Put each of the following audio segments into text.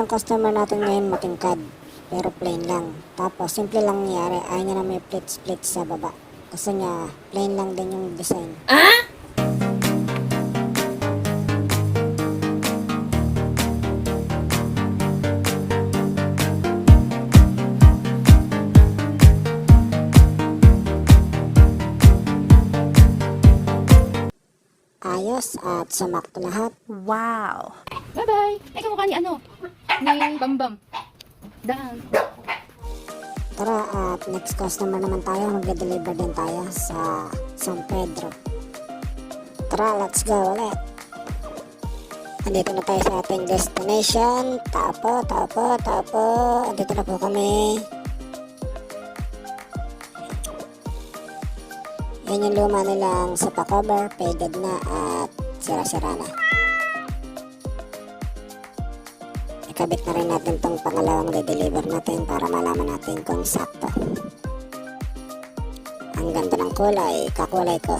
ng customer natin ngayon matingkad, pero plain lang. Tapos simple lang nangyari, ayaw niya na may split sa baba. Gusto niya plain lang din yung design. Ayos at sumakto lahat. Wow! Bye-bye! Ay, kamukha ni ano? Ni Bambam. Dang. Tara at next customer naman tayo, magde-deliver din tayo sa San Pedro. Tara, let's go ulit. Andito na tayo sa ating destination. Tapo. Andito na po kami. Yan yung luma nilang sofa cover, faded na at sira-sira na. Ikabit na rin natin tong pangalawang de-deliver natin para malaman natin kung sakto. Ang ganda ng kulay, kakulay ko.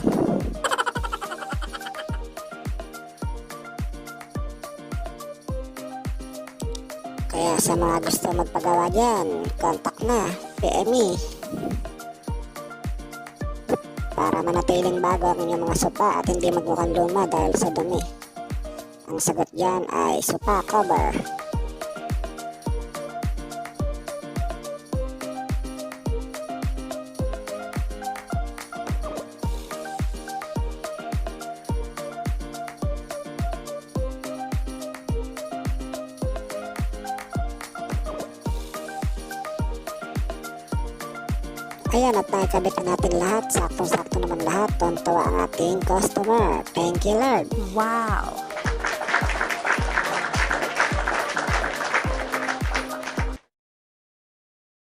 Kaya sa mga gusto magpagawa dyan, contact na, PME. Para manatiling bago ang inyong mga sopa at hindi magmukhang luma dahil sa dumi. Ang sagot dyan ay sofa cover. Ayan at nakikabit na natin lahat. Saktong-sakto naman lahat. Tuwan-tuwa ang ating customer. Thank you, Lord. Wow!